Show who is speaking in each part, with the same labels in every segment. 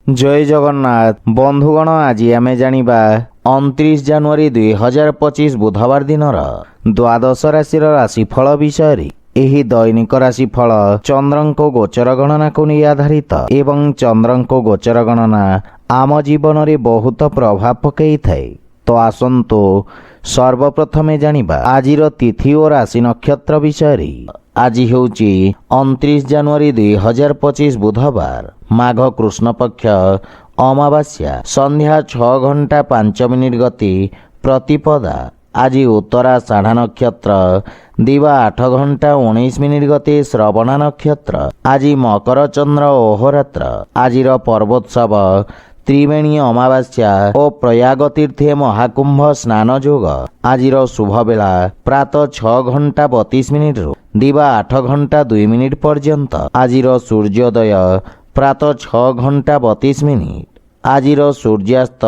Speaker 1: जय जगन्नाथ बंधुगण आज आमे जानिबा 29 जानुआरी 2025 बुधवार दिनर द्वादश राशि राशिफल विषय। एही दैनिक राशिफल चंद्रंको गोचर गणना को नहीं आधारित एवं चंद्रंको गोचर गणना आम जीवन में बहुत प्रभाव पकई थाए। तो आसंतु सर्वप्रथमे जानिबा आजिर तिथि और राशि नक्षत्र विषय। आज हेउची 29 जानुआरी 2025 बुधवार माघ कृष्ण पक्ष अमावास्या संध्या 6:05 गति प्रतिपदा। आज उत्तरा साढ़ा नक्षत्र दिवा 8:19 गति श्रवणा नक्षत्र। आज मकर चंद्र ओहरात्र। आजिर पर्वोत्सव त्रिवेणी अमावास्या और प्रयाग तीर्थे महाकुंभ स्नान योग। आजिर शुभ बेला प्रातः 6:32 रु दिवा 8:02 पर्यंत। आजिर सूर्योदय प्रातः 6:32। आजिर सूर्यास्त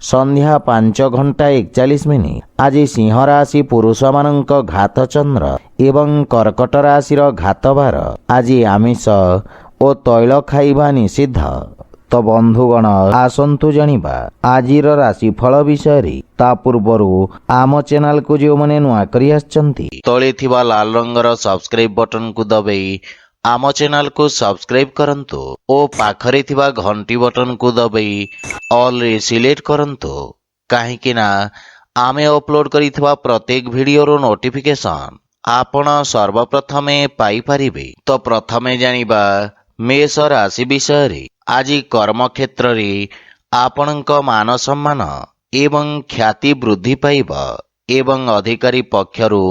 Speaker 1: संध्या 5:41। आज सिंह राशि पुरुष मानक घात चंद्र एवं कर्कट राशि घात बार। आज आमिष और तैल खाइबा निषिद्ध। तो बंधुगण आसंतु जानिबा आजिर राशिफल विषय। ता पूर्वरु आम चैनल को जो माने नुआ करी आछंती तळे थिबा लाल रंगर सब्सक्राइब बटन को दबाई आम चैनल को सब्सक्राइब करंतु ओ पाखरे थिबा घंटी बटन को दबाई ऑल रे सिलेक्ट करंतु काहेकि ना आमे अपलोड करिथिबा प्रत्येक वीडियो रो नोटिफिकेशन आपण सर्वप्रथमे पाई परिबे। तो प्रथमे जानिबा मेष राशि विषय। आज कर्म क्षेत्र रे आपणक मान सम्मान एवं ख्याति वृद्धि पाइब एवं अधिकारी पक्षरु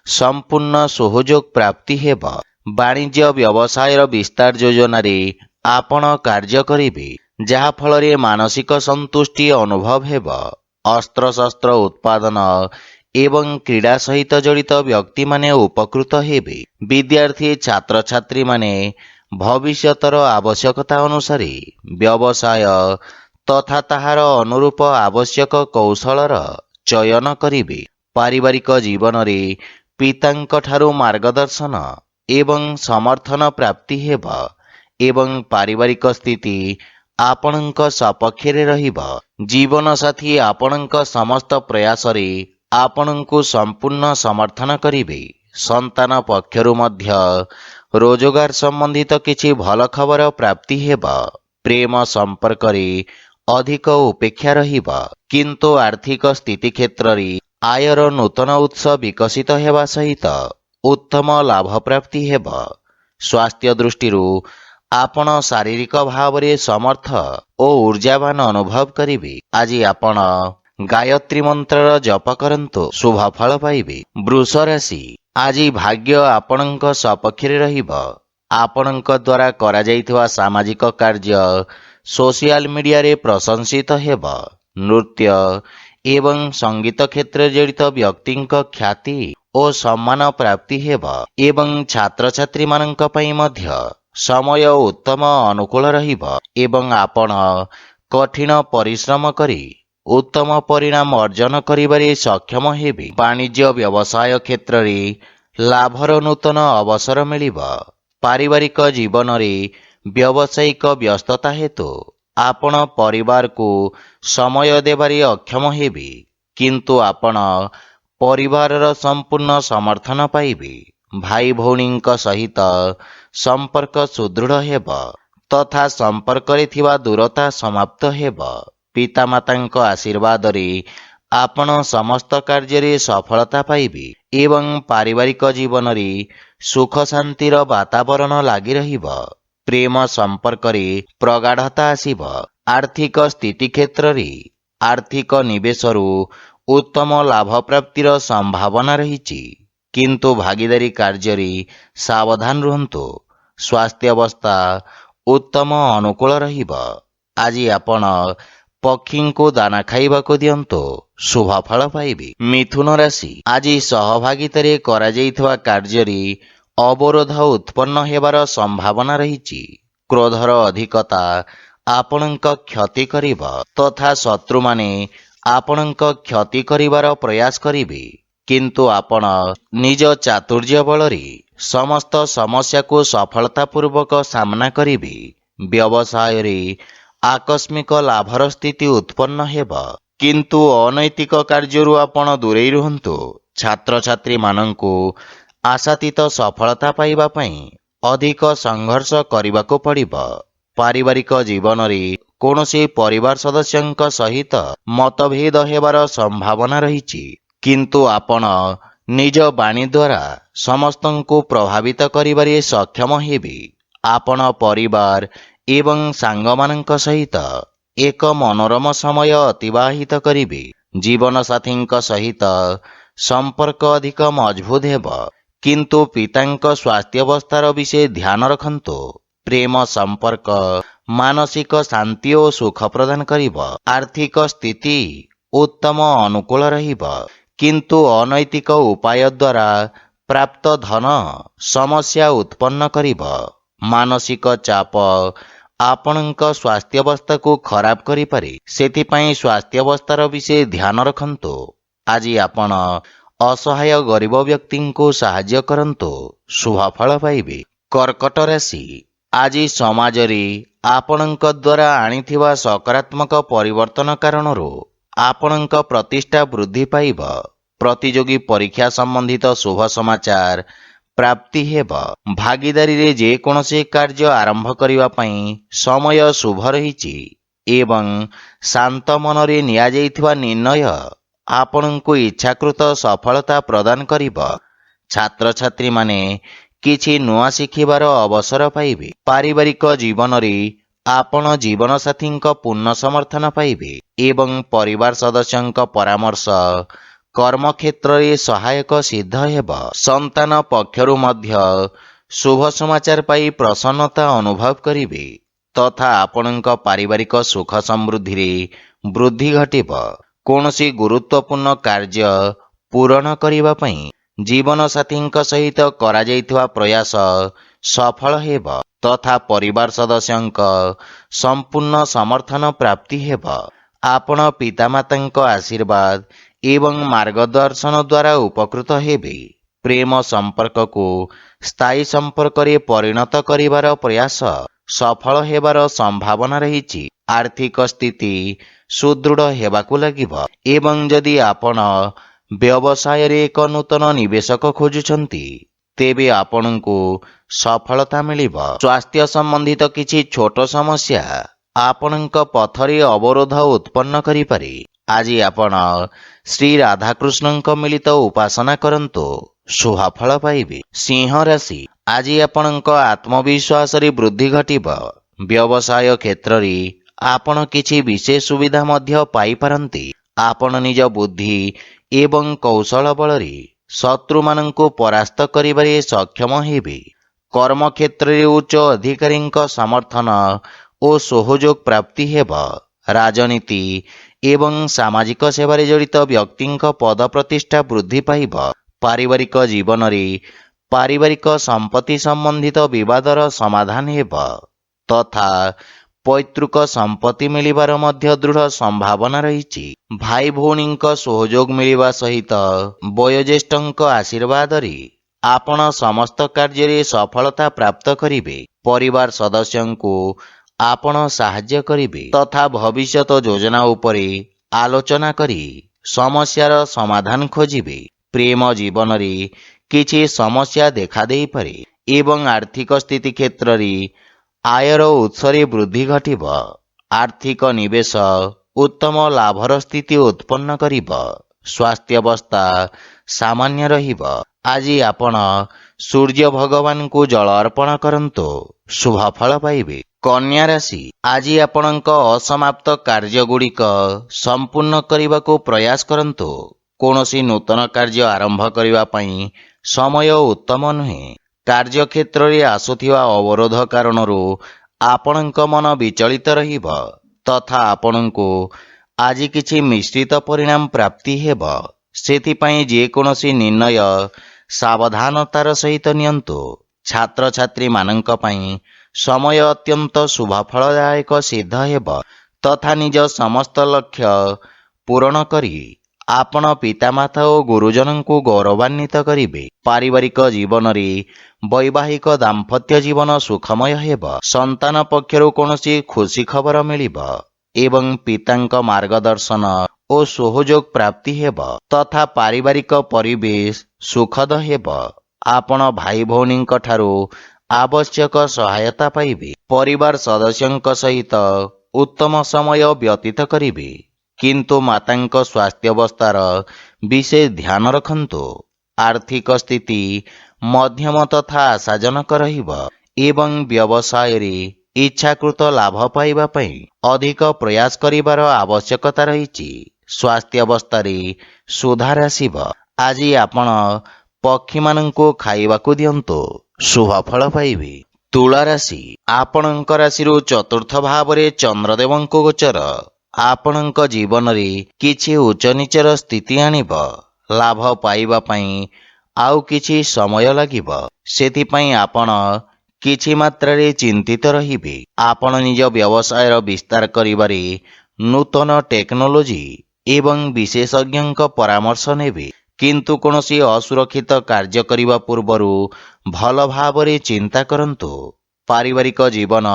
Speaker 1: संपूर्ण सहयोग प्राप्ति हेब। वाणिज्य व्यवसाय विस्तार योजना रे आपण कार्य करिबे जहा फल रे मानसिक संतुष्टि अनुभव हेब। अस्त्र शस्त्र उत्पादन एवं क्रीड़ा सहित जड़ित व्यक्ति माने उपकृत हेबे। विद्यार्थी छात्र छात्री माने भविष्यतर आवश्यकता अनुसार व्यवसाय तथा ताहार अनुरूप आवश्यक कौशलर चयन करिबे। पारिवारिक जीवन रे पितांक ठारू मार्गदर्शन एवं समर्थन प्राप्ति हेब एवं पारिवारिक स्थिति आपणक सपक्षरे रहिब। जीवन साथी आपणक समस्त प्रयास रे आपणकु संपूर्ण समर्थन करिबे। संतान पक्षरु मध्य रोजगार संबंधित किछि भल खबर प्राप्ति हेब। प्रेम संपर्क रे अधिक उपेक्षा रहिब किंतु आर्थिक स्थिति क्षेत्र रे आयर नूतन उत्स विकसित हेबा सहित उत्तम लाभ प्राप्ति हेब। स्वास्थ्य दृष्टि आपण शारीरिक भाव रे समर्थ और ऊर्जावान अनुभव करिबे। आज आपण गायत्री मंत्र जप करंतु शुभ फल पाइबे। वृष राशि। आज भाग्य आपणक सपक्षरे रहिब। आपणक द्वारा करा जाइथिबा सामाजिक कार्य सोशल मीडिया रे प्रशंसित हेब। नृत्य एवं संगीत क्षेत्र जड़ित व्यक्तिंक ख्याति और सम्मान प्राप्ति हेब एवं छात्र छात्री मानक पई मध्य समय उत्तम अनुकूल रहिब एवं आपण कठिन परिश्रम करी उत्तम परिणाम अर्जन करिबारे सक्षम हेबे। वाणिज्य व्यवसाय क्षेत्र रे लाभर नूतन अवसर मिलिब। पारिवारिक जीवन रे व्यावसायिक व्यस्तता हेतु आपण परिवार को समय देबारे अक्षम हेबे किंतु आपण परिवारर संपूर्ण समर्थन पाइबे। भाई भौणींक सहित संपर्क सुदृढ़ हेब तथा संपर्क रे थिबा दूरता समाप्त हेब। पितामातांक आशीर्वाद रे आपण समस्त कार्य रे सफलता पाइबे एवं पारिवारिक जीवन रे सुख शांतिर वातावरण लागि रहिब। प्रेम संपर्क रे प्रगाढ़ता आसीब। आर्थिक स्थिति क्षेत्र रे आर्थिक निवेश रु उत्तम लाभ प्राप्तिर संभावना रहिछि किंतु भागीदारी कार्य रे सावधान रहंतु। स्वास्थ्य अवस्था उत्तम अनुकूल रहिब। आज आपण पक्षी को दाना खाइबा को दियंतु शुभ फल पाइबे। मिथुन राशि। आज सहभागितारे करा जाइथिबा कार्य रे अवरोध उत्पन्न हेबार संभावना रहिछि। क्रोधर अधिकता आपणक क्षति करिब तथा शत्रु माने आपणक क्षति करिबार प्रयास करिबे किंतु आपण निज चातुर्य बल रे समस्त समस्या को सफलता पूर्वक सामना करिबे। व्यवसाय रे ଆକସ୍ମିକ ଲାଭର ସ୍ଥିତି ଉତ୍ପନ୍ନ ହେବ। କିନ୍ତୁ ଅନୈତିକ କାର୍ଯ୍ୟରୁ ଆପଣ ଦୂରେଇ ରୁହନ୍ତୁ। ଛାତ୍ରଛାତ୍ରୀମାନଙ୍କୁ ଆଶାତୀତ ସଫଳତା ପାଇବା ପାଇଁ ଅଧିକ ସଂଘର୍ଷ କରିବାକୁ ପଡ଼ିବ। ପାରିବାରିକ ଜୀବନରେ କୌଣସି ପରିବାର ସଦସ୍ୟଙ୍କ ସହିତ ମତଭେଦ ହେବାର ସମ୍ଭାବନା ରହିଛି। କିନ୍ତୁ ଆପଣ ନିଜ ବାଣୀ ଦ୍ୱାରା ସମସ୍ତଙ୍କୁ ପ୍ରଭାବିତ କରିବାରେ ସକ୍ଷମ ହେବେ। ଆପଣ ପରିବାର ଏବଂ ସାଙ୍ଗମାନଙ୍କ ସହିତ ଏକ ମନୋରମ ସମୟ ଅତିବାହିତ କରିବେ। ଜୀବନସାଥୀଙ୍କ ସହିତ ସମ୍ପର୍କ ଅଧିକ ମଜବୁତ ହେବ। କିନ୍ତୁ ପିତାଙ୍କ ସ୍ୱାସ୍ଥ୍ୟାବସ୍ଥାର ବିଷୟ ଧ୍ୟାନ ରଖନ୍ତୁ। ପ୍ରେମ ସମ୍ପର୍କ ମାନସିକ ଶାନ୍ତି ଓ ସୁଖ ପ୍ରଦାନ କରିବ। ଆର୍ଥିକ ସ୍ଥିତି ଉତ୍ତମ ଅନୁକୂଳ ରହିବ। କିନ୍ତୁ ଅନୈତିକ ଉପାୟ ଦ୍ୱାରା ପ୍ରାପ୍ତ ଧନ ସମସ୍ୟା ଉତ୍ପନ୍ନ କରିବ। ମାନସିକ ଚାପ ଆପଣଙ୍କ ସ୍ୱାସ୍ଥ୍ୟାବସ୍ଥାକୁ ଖରାପ କରିପାରେ। ସେଥିପାଇଁ ସ୍ୱାସ୍ଥ୍ୟାବସ୍ଥାର ବିଷୟ ଧ୍ୟାନ ରଖନ୍ତୁ। ଆଜି ଆପଣ ଅସହାୟ ଗରିବ ବ୍ୟକ୍ତିଙ୍କୁ ସାହାଯ୍ୟ କରନ୍ତୁ। ଶୁଭଫଳ ପାଇବେ। କର୍କଟ ରାଶି, ଆଜି ସମାଜରେ ଆପଣଙ୍କ ଦ୍ୱାରା ଆଣିଥିବା ସକାରାତ୍ମକ ପରିବର୍ତ୍ତନ କାରଣରୁ ଆପଣଙ୍କ ପ୍ରତିଷ୍ଠା ବୃଦ୍ଧି ପାଇବ। ପ୍ରତିଯୋଗୀ ପରୀକ୍ଷା ସମ୍ବନ୍ଧିତ ଶୁଭ ସମାଚାର ପ୍ରାପ୍ତି ହେବ। ଭାଗିଦାରୀରେ ଯେକୌଣସି କାର୍ଯ୍ୟ ଆରମ୍ଭ କରିବା ପାଇଁ ସମୟ ଶୁଭ ରହିଛି ଏବଂ ଶାନ୍ତ ମନରେ ନିଆଯାଇଥିବା ନିର୍ଣ୍ଣୟ ଆପଣଙ୍କୁ ଇଚ୍ଛାକୃତ ସଫଳତା ପ୍ରଦାନ କରିବ। ଛାତ୍ରଛାତ୍ରୀମାନେ କିଛି ନୂଆ ଶିଖିବାର ଅବସର ପାଇବେ। ପାରିବାରିକ ଜୀବନରେ ଆପଣ ଜୀବନସାଥୀଙ୍କ ପୂର୍ଣ୍ଣ ସମର୍ଥନ ପାଇବେ ଏବଂ ପରିବାର ସଦସ୍ୟଙ୍କ ପରାମର୍ଶ କର୍ମକ୍ଷେତ୍ରରେ ସହାୟକ ସିଦ୍ଧ ହେବ। ସନ୍ତାନ ପକ୍ଷରୁ ମଧ୍ୟ ଶୁଭ ସମାଚାର ପାଇ ପ୍ରସନ୍ନତା ଅନୁଭବ କରିବେ ତଥା ଆପଣଙ୍କ ପାରିବାରିକ ସୁଖ ସମୃଦ୍ଧିରେ ବୃଦ୍ଧି ଘଟିବ। କୌଣସି ଗୁରୁତ୍ୱପୂର୍ଣ୍ଣ କାର୍ଯ୍ୟ ପୂରଣ କରିବା ପାଇଁ ଜୀବନସାଥୀଙ୍କ ସହିତ କରାଯାଇଥିବା ପ୍ରୟାସ ସଫଳ ହେବ ତଥା ପରିବାର ସଦସ୍ୟଙ୍କ ସମ୍ପୂର୍ଣ୍ଣ ସମର୍ଥନ ପ୍ରାପ୍ତି ହେବ। ଆପଣ ପିତାମାତାଙ୍କ ଆଶୀର୍ବାଦ ଏବଂ ମାର୍ଗଦର୍ଶନ ଦ୍ୱାରା ଉପକୃତ ହେବେ। ପ୍ରେମ ସମ୍ପର୍କକୁ ସ୍ଥାୟୀ ସମ୍ପର୍କରେ ପରିଣତ କରିବାର ପ୍ରୟାସ ସଫଳ ହେବାର ସମ୍ଭାବନା ରହିଛି। ଆର୍ଥିକ ସ୍ଥିତି ସୁଦୃଢ଼ ହେବାକୁ ଲାଗିବ ଏବଂ ଯଦି ଆପଣ ବ୍ୟବସାୟରେ ଏକ ନୂତନ ନିବେଶକ ଖୋଜୁଛନ୍ତି ତେବେ ଆପଣଙ୍କୁ ସଫଳତା ମିଳିବ। ସ୍ୱାସ୍ଥ୍ୟ ସମ୍ବନ୍ଧିତ କିଛି ଛୋଟ ସମସ୍ୟା ଆପଣଙ୍କ ପଥରେ ଅବରୋଧ ଉତ୍ପନ୍ନ କରିପାରେ। ଆଜି ଆପଣ ଶ୍ରୀ ରାଧାକୃଷ୍ଣଙ୍କ ମିଳିତ ଉପାସନା କରନ୍ତୁ। ଶୁଭଫଳ ପାଇବେ। ସିଂହ ରାଶି, ଆଜି ଆପଣଙ୍କ ଆତ୍ମବିଶ୍ୱାସରେ ବୃଦ୍ଧି ଘଟିବ। ବ୍ୟବସାୟ କ୍ଷେତ୍ରରେ ଆପଣ କିଛି ବିଶେଷ ସୁବିଧା ମଧ୍ୟ ପାଇପାରନ୍ତି। ଆପଣ ନିଜ ବୁଦ୍ଧି ଏବଂ କୌଶଳ ବଳରେ ଶତ୍ରୁମାନଙ୍କୁ ପରାସ୍ତ କରିବାରେ ସକ୍ଷମ ହେବେ। କର୍ମକ୍ଷେତ୍ରରେ ଉଚ୍ଚ ଅଧିକାରୀଙ୍କ ସମର୍ଥନ ଓ ସହଯୋଗ ପ୍ରାପ୍ତି ହେବ। ରାଜନୀତି ଏବଂ ସାମାଜିକ ସେବାରେ ଜଡ଼ିତ ବ୍ୟକ୍ତିଙ୍କ ପଦ ପ୍ରତିଷ୍ଠା ବୃଦ୍ଧି ପାଇବ। ପାରିବାରିକ ଜୀବନରେ ପାରିବାରିକ ସମ୍ପତ୍ତି ସମ୍ବନ୍ଧିତ ବିବାଦର ସମାଧାନ ହେବ ତଥା ପୈତୃକ ସମ୍ପତ୍ତି ମିଳିବାର ମଧ୍ୟ ଦୃଢ଼ ସମ୍ଭାବନା ରହିଛି। ଭାଇ ଭଉଣୀଙ୍କ ସହଯୋଗ ମିଳିବା ସହିତ ବୟୋଜ୍ୟେଷ୍ଠଙ୍କ ଆଶୀର୍ବାଦରେ ଆପଣ ସମସ୍ତ କାର୍ଯ୍ୟରେ ସଫଳତା ପ୍ରାପ୍ତ କରିବେ। ପରିବାର ସଦସ୍ୟଙ୍କୁ ଆପଣ ସାହାଯ୍ୟ କରିବେ ତଥା ଭବିଷ୍ୟତ ଯୋଜନା ଉପରେ ଆଲୋଚନା କରି ସମସ୍ୟାର ସମାଧାନ ଖୋଜିବେ। ପ୍ରେମ ଜୀବନରେ କିଛି ସମସ୍ୟା ଦେଖାଦେଇପାରେ ଏବଂ ଆର୍ଥିକ ସ୍ଥିତି କ୍ଷେତ୍ରରେ ଆୟର ଉତ୍ସରେ ବୃଦ୍ଧି ଘଟିବ। ଆର୍ଥିକ ନିବେଶ ଉତ୍ତମ ଲାଭର ସ୍ଥିତି ଉତ୍ପନ୍ନ କରିବ। ସ୍ୱାସ୍ଥ୍ୟାବସ୍ଥା ସାମାନ୍ୟ ରହିବ। ଆଜି ଆପଣ ସୂର୍ଯ୍ୟ ଭଗବାନଙ୍କୁ ଜଳ ଅର୍ପଣ କରନ୍ତୁ। ଶୁଭଫଳ ପାଇବେ। କନ୍ୟା ରାଶି, ଆଜି ଆପଣଙ୍କ ଅସମାପ୍ତ କାର୍ଯ୍ୟଗୁଡ଼ିକ ସମ୍ପୂର୍ଣ୍ଣ କରିବାକୁ ପ୍ରୟାସ କରନ୍ତୁ। କୌଣସି ନୂତନ କାର୍ଯ୍ୟ ଆରମ୍ଭ କରିବା ପାଇଁ ସମୟ ଉତ୍ତମ ନୁହେଁ। କାର୍ଯ୍ୟକ୍ଷେତ୍ରରେ ଆସୁଥିବା ଅବରୋଧ କାରଣରୁ ଆପଣଙ୍କ ମନ ବିଚଳିତ ରହିବ ତଥା ଆପଣଙ୍କୁ ଆଜି କିଛି ମିଶ୍ରିତ ପରିଣାମ ପ୍ରାପ୍ତି ହେବ। ସେଥିପାଇଁ ଯେକୌଣସି ନିର୍ଣ୍ଣୟ ସାବଧାନତାର ସହିତ ନିଅନ୍ତୁ। ଛାତ୍ରଛାତ୍ରୀମାନଙ୍କ ପାଇଁ ସମୟ ଅତ୍ୟନ୍ତ ଶୁଭଫଳଦାୟକ ସିଦ୍ଧ ହେବ ତଥା ନିଜ ସମସ୍ତ ଲକ୍ଷ୍ୟ ପୂରଣ କରି ଆପଣ ପିତାମାତା ଓ ଗୁରୁଜନଙ୍କୁ ଗୌରବାନ୍ୱିତ କରିବେ। ପାରିବାରିକ ଜୀବନରେ ବୈବାହିକ ଦାମ୍ପତ୍ୟ ଜୀବନ ସୁଖମୟ ହେବ। ସନ୍ତାନ ପକ୍ଷରୁ କୌଣସି ଖୁସି ଖବର ମିଳିବ ଏବଂ ପିତାଙ୍କ ମାର୍ଗଦର୍ଶନ ଓ ସହଯୋଗ ପ୍ରାପ୍ତି ହେବ ତଥା ପାରିବାରିକ ପରିବେଶ ସୁଖଦ ହେବ। ଆପଣ ଭାଇ ଭଉଣୀଙ୍କ ଠାରୁ ଆବଶ୍ୟକ ସହାୟତା ପାଇବେ। ପରିବାର ସଦସ୍ୟଙ୍କ ସହିତ ଉତ୍ତମ ସମୟ ବ୍ୟତୀତ କରିବେ, କିନ୍ତୁ ମାତାଙ୍କ ସ୍ୱାସ୍ଥ୍ୟାବସ୍ଥାର ବିଶେଷ ଧ୍ୟାନ ରଖନ୍ତୁ। ଆର୍ଥିକ ସ୍ଥିତି ମଧ୍ୟମ ତଥା ଆଶାଜନକ ରହିବ ଏବଂ ବ୍ୟବସାୟରେ ଇଚ୍ଛାକୃତ ଲାଭ ପାଇବା ପାଇଁ ଅଧିକ ପ୍ରୟାସ କରିବାର ଆବଶ୍ୟକତା ରହିଛି। ସ୍ୱାସ୍ଥ୍ୟାବସ୍ଥାରେ ସୁଧାର ଆସିବ। ଆଜି ଆପଣ ପକ୍ଷୀମାନଙ୍କୁ ଖାଇବାକୁ ଦିଅନ୍ତୁ, ଶୁଭ ଫଳ ପାଇବେ। ତୁଳା ରାଶି, ଆପଣଙ୍କ ରାଶିରୁ ଚତୁର୍ଥ ଭାବରେ ଚନ୍ଦ୍ରଦେବଙ୍କ ଗୋଚର ଆପଣଙ୍କ ଜୀବନରେ କିଛି ଉଚ୍ଚ ନିଚର ସ୍ଥିତି ଆଣିବ। ଲାଭ ପାଇବା ପାଇଁ ଆଉ କିଛି ସମୟ ଲାଗିବ, ସେଥିପାଇଁ ଆପଣ କିଛି ମାତ୍ରାରେ ଚିନ୍ତିତ ରହିବେ। ଆପଣ ନିଜ ବ୍ୟବସାୟର ବିସ୍ତାର କରିବାରେ ନୂତନ ଟେକ୍ନୋଲୋଜି ଏବଂ ବିଶେଷଜ୍ଞଙ୍କ ପରାମର୍ଶ ନେବେ, କିନ୍ତୁ କୌଣସି ଅସୁରକ୍ଷିତ କାର୍ଯ୍ୟ କରିବା ପୂର୍ବରୁ ଭଲ ଭାବରେ ଚିନ୍ତା କରନ୍ତୁ। ପାରିବାରିକ ଜୀବନ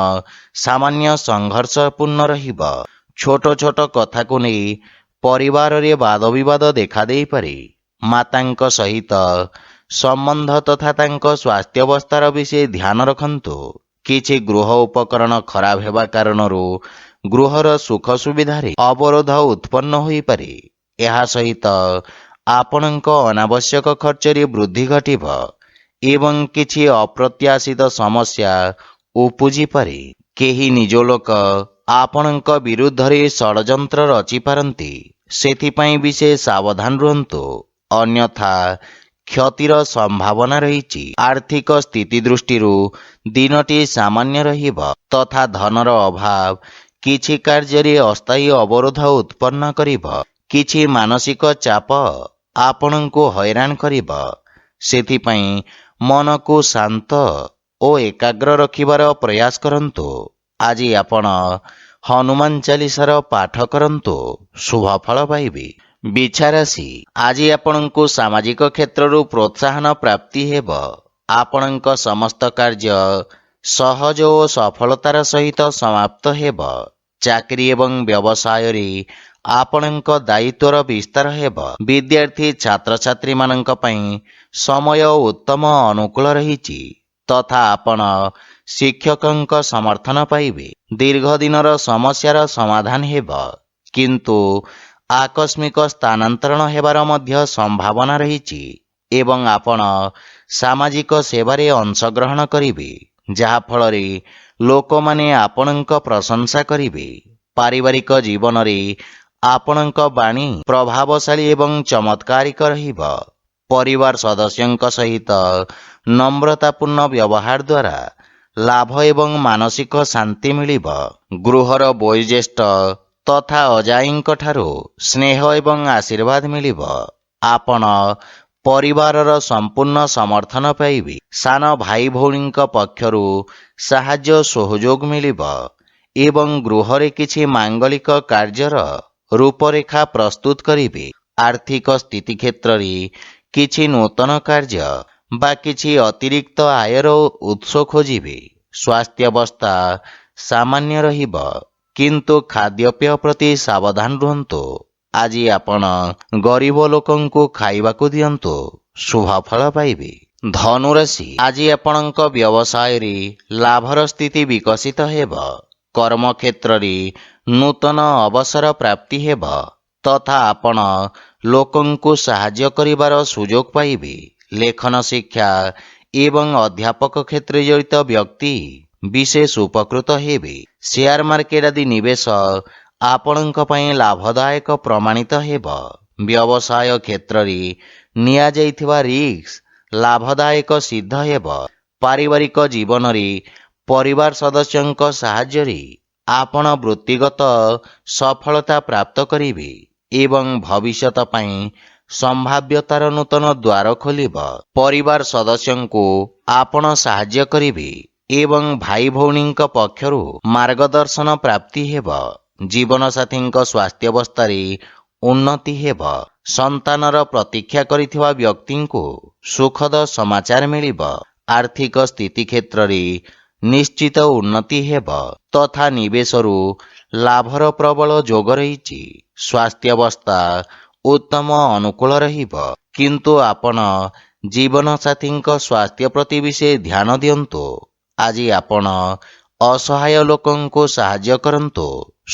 Speaker 1: ସାମାନ୍ୟ ସଂଘର୍ଷପୂର୍ଣ୍ଣ ରହିବ। ଛୋଟ ଛୋଟ କଥାକୁ ନେଇ ପରିବାରରେ ବାଦବିବାଦ ଦେଖାଦେଇପାରେ। ମାତାଙ୍କ ସହିତ ସମ୍ବନ୍ଧ ତଥା ତାଙ୍କ ସ୍ୱାସ୍ଥ୍ୟାବସ୍ଥାର ବିଷୟ ଧ୍ୟାନ ରଖନ୍ତୁ। କିଛି ଗୃହ ଉପକରଣ ଖରାପ ହେବା କାରଣରୁ ଗୃହର ସୁଖ ସୁବିଧାରେ ଅବରୋଧ ଉତ୍ପନ୍ନ ହୋଇପାରେ। ଏହା ସହିତ ଆପଣଙ୍କ ଅନାବଶ୍ୟକ ଖର୍ଚ୍ଚରେ ବୃଦ୍ଧି ଘଟିବ ଏବଂ କିଛି ଅପ୍ରତ୍ୟାଶିତ ସମସ୍ୟା ଉପୁଜିପାରେ। କେହି ନିଜ ଲୋକ ଆପଣଙ୍କ ବିରୁଦ୍ଧରେ ଷଡ଼ଯନ୍ତ୍ର ରଚିପାରନ୍ତି, ସେଥିପାଇଁ ବିଶେଷ ସାବଧାନ ରୁହନ୍ତୁ, ଅନ୍ୟଥା କ୍ଷତିର ସମ୍ଭାବନା ରହିଛି। ଆର୍ଥିକ ସ୍ଥିତି ଦୃଷ୍ଟିରୁ ଦିନଟି ସାମାନ୍ୟ ରହିବ ତଥା ଧନର ଅଭାବ କିଛି କାର୍ଯ୍ୟରେ ଅସ୍ଥାୟୀ ଅବରୋଧ ଉତ୍ପନ୍ନ କରିବ। କିଛି ମାନସିକ ଚାପ ଆପଣଙ୍କୁ ହଇରାଣ କରିବ, ସେଥିପାଇଁ ମନକୁ ଶାନ୍ତ ଓ ଏକାଗ୍ର ରଖିବାର ପ୍ରୟାସ କରନ୍ତୁ। ଆଜି ଆପଣ ହନୁମାନ ଚାଳିଶାର ପାଠ କରନ୍ତୁ, ଶୁଭ ଫଳ ପାଇବେ। ବିଛା ରାଶି, ଆଜି ଆପଣଙ୍କୁ ସାମାଜିକ କ୍ଷେତ୍ରରୁ ପ୍ରୋତ୍ସାହନ ପ୍ରାପ୍ତି ହେବ। ଆପଣଙ୍କ ସମସ୍ତ କାର୍ଯ୍ୟ ସହଜ ଓ ସଫଳତାର ସହିତ ସମାପ୍ତ ହେବ। ଚାକିରି ଏବଂ ବ୍ୟବସାୟରେ ଆପଣଙ୍କ ଦାୟିତ୍ୱର ବିସ୍ତାର ହେବ। ବିଦ୍ୟାର୍ଥୀ ଛାତ୍ରଛାତ୍ରୀମାନଙ୍କ ପାଇଁ ସମୟ ଉତ୍ତମ ଅନୁକୂଳ ରହିଛି ତଥା ଆପଣ ଶିକ୍ଷକଙ୍କ ସମର୍ଥନ ପାଇବେ। ଦୀର୍ଘ ଦିନର ସମସ୍ୟାର ସମାଧାନ ହେବ, କିନ୍ତୁ ଆକସ୍ମିକ ସ୍ଥାନାନ୍ତରଣ ହେବାର ମଧ୍ୟ ସମ୍ଭାବନା ରହିଛି ଏବଂ ଆପଣ ସାମାଜିକ ସେବାରେ ଅଂଶଗ୍ରହଣ କରିବେ, ଯାହାଫଳରେ ଲୋକମାନେ ଆପଣଙ୍କ ପ୍ରଶଂସା କରିବେ। ପାରିବାରିକ ଜୀବନରେ ଆପଣଙ୍କ ବାଣୀ ପ୍ରଭାବଶାଳୀ ଏବଂ ଚମତ୍କାରିକ ରହିବ। ପରିବାର ସଦସ୍ୟଙ୍କ ସହିତ নম্ରତାପୂର୍ଣ୍ଣ ବ୍ୟବହାର ଦ୍ୱାରା ଲାଭ ଏବଂ ମାନସିକ ଶାନ୍ତି ମିଳିବ। ଗୃହର ବୟୋଜ୍ୟେଷ୍ଠ ତଥା ଅଜାଈଙ୍କ ଠାରୁ ସ୍ନେହ ଏବଂ ଆଶୀର୍ବାଦ ମିଳିବ। ଆପଣ ପରିବାରର ସମ୍ପୂର୍ଣ୍ଣ ସମର୍ଥନ ପାଇବେ। ସାନ ଭାଇ ଭଉଣୀଙ୍କ ପକ୍ଷରୁ ସାହାଯ୍ୟ ସହଯୋଗ ମିଳିବ ଏବଂ ଗୃହରେ କିଛି ମାଙ୍ଗଳିକ କାର୍ଯ୍ୟର ରୂପରେଖା ପ୍ରସ୍ତୁତ କରିବେ। ଆର୍ଥିକ ସ୍ଥିତି କ୍ଷେତ୍ରରେ କିଛି ନୂତନ କାର୍ଯ୍ୟ ବା କିଛି ଅତିରିକ୍ତ ଆୟର ଉତ୍ସ ଖୋଜିବେ। ସ୍ୱାସ୍ଥ୍ୟାବସ୍ଥା ସାମାନ୍ୟ ରହିବ, କିନ୍ତୁ ଖାଦ୍ୟପେୟ ପ୍ରତି ସାବଧାନ ରୁହନ୍ତୁ। ଆଜି ଆପଣ ଗରିବ ଲୋକଙ୍କୁ ଖାଇବାକୁ ଦିଅନ୍ତୁ, ଶୁଭ ଫଳ ପାଇବେ। ଧନୁରାଶି, ଆଜି ଆପଣଙ୍କ ବ୍ୟବସାୟରେ ଲାଭର ସ୍ଥିତି ବିକଶିତ ହେବ। କର୍ମକ୍ଷେତ୍ରରେ ନୂତନ ଅବସର ପ୍ରାପ୍ତି ହେବ ତଥା ଆପଣ ଲୋକଙ୍କୁ ସାହାଯ୍ୟ କରିବାର ସୁଯୋଗ ପାଇବେ। ଲେଖନ ଶିକ୍ଷା ଏବଂ ଅଧ୍ୟାପକ କ୍ଷେତ୍ରରେ ଜଡ଼ିତ ବ୍ୟକ୍ତି ବିଶେଷ ଉପକୃତ ହେବେ। ସେୟାର ମାର୍କେଟ ଆଦି ନିବେଶ ଆପଣଙ୍କ ପାଇଁ ଲାଭଦାୟକ ପ୍ରମାଣିତ ହେବ। ବ୍ୟବସାୟ କ୍ଷେତ୍ରରେ ନିଆଯାଇଥିବା ରିସ୍କ ଲାଭଦାୟକ ସିଦ୍ଧ ହେବ। ପାରିବାରିକ ଜୀବନରେ ପରିବାର ସଦସ୍ୟଙ୍କ ସାହାଯ୍ୟରେ ଆପଣ ବୃତ୍ତିଗତ ସଫଳତା ପ୍ରାପ୍ତ କରିବେ ଏବଂ ଭବିଷ୍ୟତ ପାଇଁ ସମ୍ଭାବ୍ୟତାର ନୂତନ ଦ୍ୱାର ଖୋଲିବ। ପରିବାର ସଦସ୍ୟଙ୍କୁ ଆପଣ ସାହାଯ୍ୟ କରିବେ ଏବଂ ଭାଇ ଭଉଣୀଙ୍କ ପକ୍ଷରୁ ମାର୍ଗଦର୍ଶନ ପ୍ରାପ୍ତି ହେବ। ଜୀବନସାଥୀଙ୍କ ସ୍ୱାସ୍ଥ୍ୟାବସ୍ଥାରେ ଉନ୍ନତି ହେବ। ସନ୍ତାନର ପ୍ରତୀକ୍ଷା କରିଥିବା ବ୍ୟକ୍ତିଙ୍କୁ ସୁଖଦ ସମାଚାର ମିଳିବ। ଆର୍ଥିକ ସ୍ଥିତି କ୍ଷେତ୍ରରେ ନିଶ୍ଚିତ ଉନ୍ନତି ହେବ ତଥା ନିବେଶରୁ ଲାଭର ପ୍ରବଳ ଯୋଗ ରହିଛି। ସ୍ୱାସ୍ଥ୍ୟାବସ୍ଥା ଉତ୍ତମ ଅନୁକୂଳ ରହିବ, କିନ୍ତୁ ଆପଣ ଜୀବନସାଥୀଙ୍କ ସ୍ୱାସ୍ଥ୍ୟ ପ୍ରତି ବିଶେଷ ଧ୍ୟାନ ଦିଅନ୍ତୁ। ଆଜି ଆପଣ ଅସହାୟ ଲୋକଙ୍କୁ ସାହାଯ୍ୟ କରନ୍ତୁ,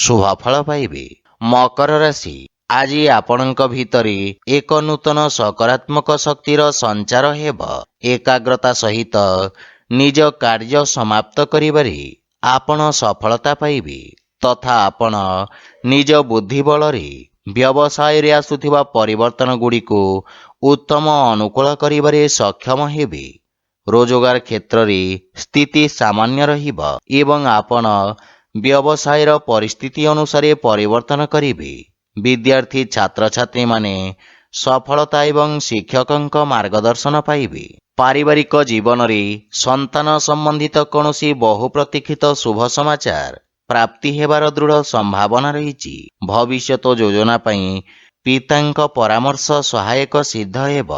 Speaker 1: ଶୁଭ ଫଳ ପାଇବେ। ମକର ରାଶି, ଆଜି ଆପଣଙ୍କ ଭିତରେ ଏକ ନୂତନ ସକାରାତ୍ମକ ଶକ୍ତିର ସଞ୍ଚାର ହେବ। ଏକାଗ୍ରତା ସହିତ ନିଜ କାର୍ଯ୍ୟ ସମାପ୍ତ କରିବାରେ ଆପଣ ସଫଳତା ପାଇବେ ତଥା ଆପଣ ନିଜ ବୁଦ୍ଧି ବଳରେ ବ୍ୟବସାୟରେ ଆସୁଥିବା ପରିବର୍ତ୍ତନ ଗୁଡ଼ିକୁ ଉତ୍ତମ ଅନୁକୂଳ କରିବାରେ ସକ୍ଷମ ହେବେ। ରୋଜଗାର କ୍ଷେତ୍ରରେ ସ୍ଥିତି ସାମାନ୍ୟ ରହିବ ଏବଂ ଆପଣ ବ୍ୟବସାୟର ପରିସ୍ଥିତି ଅନୁସାରେ ପରିବର୍ତ୍ତନ କରିବେ। ବିଦ୍ୟାର୍ଥୀ ଛାତ୍ରଛାତ୍ରୀମାନେ ସଫଳତା ଏବଂ ଶିକ୍ଷକଙ୍କ ମାର୍ଗଦର୍ଶନ ପାଇବେ। ପାରିବାରିକ ଜୀବନରେ ସନ୍ତାନ ସମ୍ବନ୍ଧିତ କୌଣସି ବହୁ ପ୍ରତୀକ୍ଷିତ ଶୁଭ ସମାଚାର ପ୍ରାପ୍ତି ହେବାର ଦୃଢ଼ ସମ୍ଭାବନା ରହିଛି। ଭବିଷ୍ୟତ ଯୋଜନା ପାଇଁ ପିତାଙ୍କ ପରାମର୍ଶ ସହାୟକ ସିଦ୍ଧ ହେବ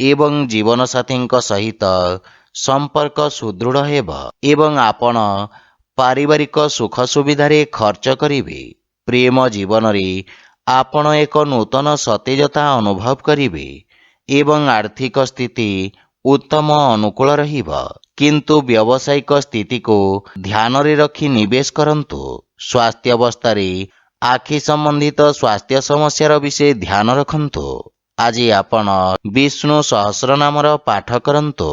Speaker 1: ଏବଂ ଜୀବନସାଥୀଙ୍କ ସହିତ ସମ୍ପର୍କ ସୁଦୃଢ଼ ହେବ ଏବଂ ଆପଣ ପାରିବାରିକ ସୁଖ ସୁବିଧାରେ ଖର୍ଚ୍ଚ କରିବେ। ପ୍ରେମ ଜୀବନରେ ଆପଣ ଏକ ନୂତନ ସତେଜତା ଅନୁଭବ କରିବେ ଏବଂ ଆର୍ଥିକ ସ୍ଥିତି ଉତ୍ତମ ଅନୁକୂଳ ରହିବ, କିନ୍ତୁ ବ୍ୟବସାୟିକ ସ୍ଥିତିକୁ ଧ୍ୟାନରେ ରଖି ନିବେଶ କରନ୍ତୁ। ସ୍ୱାସ୍ଥ୍ୟାବସ୍ଥାରେ ଆଖି ସମ୍ବନ୍ଧିତ ସ୍ୱାସ୍ଥ୍ୟ ସମସ୍ୟାର ବିଷୟ ଧ୍ୟାନ ରଖନ୍ତୁ। ଆଜି ଆପଣ ବିଷ୍ଣୁ ସହସ୍ରନାମର ପାଠ କରନ୍ତୁ,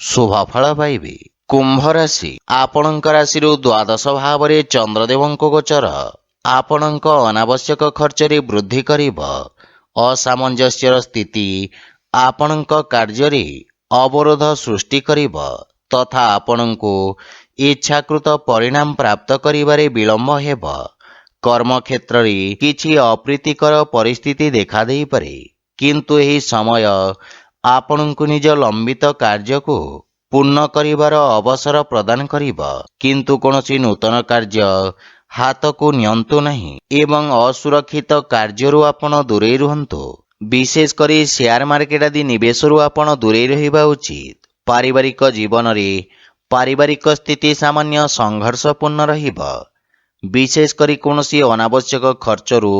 Speaker 1: ଶୁଭ ଫଳ ପାଇବେ। କୁମ୍ଭ ରାଶି, ଆପଣଙ୍କ ରାଶିରୁ ଦ୍ୱାଦଶ ଭାବରେ ଚନ୍ଦ୍ରଦେବଙ୍କ ଗୋଚର ଆପଣଙ୍କ ଅନାବଶ୍ୟକ ଖର୍ଚ୍ଚରେ ବୃଦ୍ଧି କରିବ। ଅସାମଞ୍ଜସ୍ୟର ସ୍ଥିତି ଆପଣଙ୍କ କାର୍ଯ୍ୟରେ ଅବରୋଧ ସୃଷ୍ଟି କରିବ ତଥା ଆପଣଙ୍କୁ ଇଚ୍ଛାକୃତ ପରିଣାମ ପ୍ରାପ୍ତ କରିବାରେ ବିଳମ୍ବ ହେବ। କର୍ମକ୍ଷେତ୍ରରେ କିଛି ଅପ୍ରୀତିକର ପରିସ୍ଥିତି ଦେଖାଦେଇପାରେ, କିନ୍ତୁ ଏହି ସମୟ ଆପଣଙ୍କୁ ନିଜ ଲମ୍ବିତ କାର୍ଯ୍ୟକୁ ପୂର୍ଣ୍ଣ କରିବାର ଅବସର ପ୍ରଦାନ କରିବ। କିନ୍ତୁ କୌଣସି ନୂତନ କାର୍ଯ୍ୟ ହାତକୁ ନିଅନ୍ତୁ ନାହିଁ ଏବଂ ଅସୁରକ୍ଷିତ କାର୍ଯ୍ୟରୁ ଆପଣ ଦୂରେଇ ରୁହନ୍ତୁ। ବିଶେଷ କରି ସେୟାର ମାର୍କେଟ ଆଦି ନିବେଶରୁ ଆପଣ ଦୂରେଇ ରହିବା ଉଚିତ। ପାରିବାରିକ ଜୀବନରେ ପାରିବାରିକ ସ୍ଥିତି ସାମାନ୍ୟ ସଂଘର୍ଷପୂର୍ଣ୍ଣ ରହିବ। ବିଶେଷ କରି କୌଣସି ଅନାବଶ୍ୟକ ଖର୍ଚ୍ଚରୁ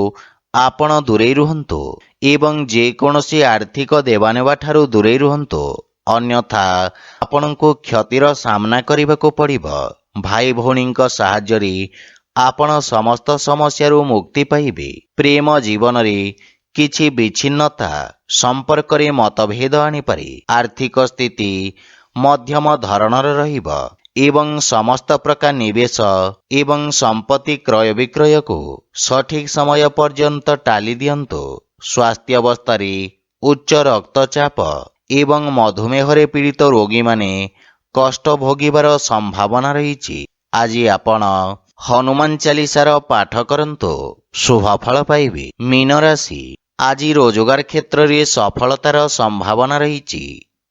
Speaker 1: ଆପଣ ଦୂରେଇ ରୁହନ୍ତୁ ଏବଂ ଯେକୌଣସି ଆର୍ଥିକ ଦେବାନେବା ଠାରୁ ଦୂରେଇ ରୁହନ୍ତୁ, ଅନ୍ୟଥା ଆପଣଙ୍କୁ କ୍ଷତିର ସାମ୍ନା କରିବାକୁ ପଡ଼ିବ। ଭାଇ ଭଉଣୀଙ୍କ ସାହାଯ୍ୟରେ ଆପଣ ସମସ୍ତ ସମସ୍ୟାରୁ ମୁକ୍ତି ପାଇବେ। ପ୍ରେମ ଜୀବନରେ କିଛି ବିଚ୍ଛିନ୍ନତା ସମ୍ପର୍କରେ ମତଭେଦ ଆଣିପାରେ। ଆର୍ଥିକ ସ୍ଥିତି ମଧ୍ୟମ ଧରଣର ରହିବ ଏବଂ ସମସ୍ତ ପ୍ରକାର ନିବେଶ ଏବଂ ସମ୍ପତ୍ତି କ୍ରୟ ବିକ୍ରୟକୁ ସଠିକ ସମୟ ପର୍ଯ୍ୟନ୍ତ ଟାଳି ଦିଅନ୍ତୁ। ସ୍ୱାସ୍ଥ୍ୟାବସ୍ଥାରେ ଉଚ୍ଚ ରକ୍ତଚାପ ଏବଂ ମଧୁମେହରେ ପୀଡ଼ିତ ରୋଗୀମାନେ କଷ୍ଟ ଭୋଗିବାର ସମ୍ଭାବନା ରହିଛି। ଆଜି ଆପଣ ହନୁମାନ ଚାଳିଶାର ପାଠ କରନ୍ତୁ, ଶୁଭ ଫଳ ପାଇବେ। ମୀନ ରାଶି, ଆଜି ରୋଜଗାର କ୍ଷେତ୍ରରେ ସଫଳତାର ସମ୍ଭାବନା ରହିଛି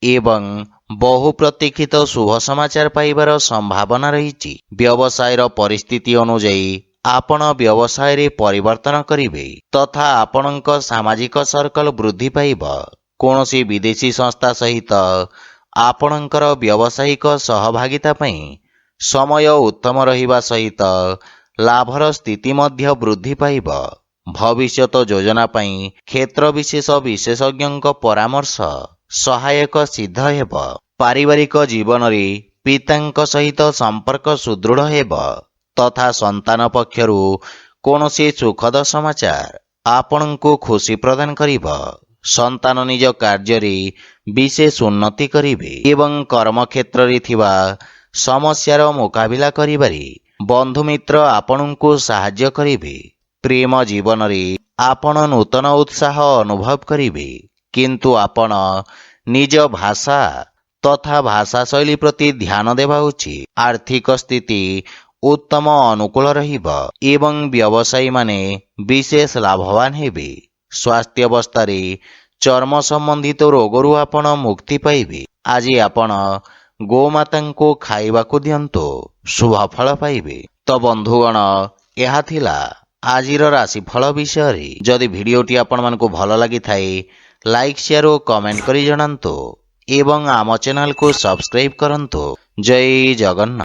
Speaker 1: ଏବଂ ବହୁ ପ୍ରତୀକ୍ଷିତ ଶୁଭ ସମାଚାର ପାଇବାର ସମ୍ଭାବନା ରହିଛି। ବ୍ୟବସାୟର ପରିସ୍ଥିତି ଅନୁଯାୟୀ ଆପଣ ବ୍ୟବସାୟରେ ପରିବର୍ତ୍ତନ କରିବେ ତଥା ଆପଣଙ୍କ ସାମାଜିକ ସର୍କଲ ବୃଦ୍ଧି ପାଇବ। କୌଣସି ବିଦେଶୀ ସଂସ୍ଥା ସହିତ ଆପଣଙ୍କର ବ୍ୟବସାୟିକ ସହଭାଗିତା ପାଇଁ ସମୟ ଉତ୍ତମ ରହିବା ସହିତ ଲାଭର ସ୍ଥିତି ମଧ୍ୟ ବୃଦ୍ଧି ପାଇବ। ଭବିଷ୍ୟତ ଯୋଜନା ପାଇଁ କ୍ଷେତ୍ର ବିଶେଷ ବିଶେଷଜ୍ଞଙ୍କ ପରାମର୍ଶ ସହାୟକ ସିଦ୍ଧ ହେବ। ପାରିବାରିକ ଜୀବନରେ ପିତାଙ୍କ ସହିତ ସମ୍ପର୍କ ସୁଦୃଢ଼ ହେବ ତଥା ସନ୍ତାନ ପକ୍ଷରୁ କୌଣସି ସୁଖଦ ସମାଚାର ଆପଣଙ୍କୁ ଖୁସି ପ୍ରଦାନ କରିବ। ସନ୍ତାନ ନିଜ କାର୍ଯ୍ୟରେ ବିଶେଷ ଉନ୍ନତି କରିବେ ଏବଂ କର୍ମକ୍ଷେତ୍ରରେ ଥିବା ସମସ୍ୟାର ମୁକାବିଲା କରିବାରେ ବନ୍ଧୁମିତ୍ର ଆପଣଙ୍କୁ ସାହାଯ୍ୟ କରିବେ। ପ୍ରେମ ଜୀବନରେ ଆପଣ ନୂତନ ଉତ୍ସାହ ଅନୁଭବ କରିବେ, କିନ୍ତୁ ଆପଣ ନିଜ ଭାଷା ତଥା ଭାଷାଶୈଳୀ ପ୍ରତି ଧ୍ୟାନ ଦେବା ଉଚିତ। ଆର୍ଥିକ ସ୍ଥିତି ଉତ୍ତମ ଅନୁକୂଳ ରହିବ ଏବଂ ବ୍ୟବସାୟୀମାନେ ବିଶେଷ ଲାଭବାନ ହେବେ। ସ୍ୱାସ୍ଥ୍ୟାବସ୍ଥାରେ ଚର୍ମ ସମ୍ବନ୍ଧିତ ରୋଗରୁ ଆପଣ ମୁକ୍ତି ପାଇବେ। ଆଜି ଆପଣ ଗୋମାତାଙ୍କୁ ଖାଇବାକୁ ଦିଅନ୍ତୁ, ଶୁଭ ଫଳ ପାଇବେ। ତ ବନ୍ଧୁଗଣ, ଏହା ଥିଲା ଆଜିର ରାଶିଫଳ ବିଷୟରେ। ଯଦି ଭିଡ଼ିଓଟି ଆପଣମାନଙ୍କୁ ଭଲ ଲାଗିଥାଏ ଲାଇକ୍ ସେୟାର ଓ କମେଣ୍ଟ କରି ଜଣାନ୍ତୁ ଏବଂ ଆମ ଚ୍ୟାନେଲକୁ ସବସ୍କ୍ରାଇବ୍ କରନ୍ତୁ। ଜୟ ଜଗନ୍ନାଥ।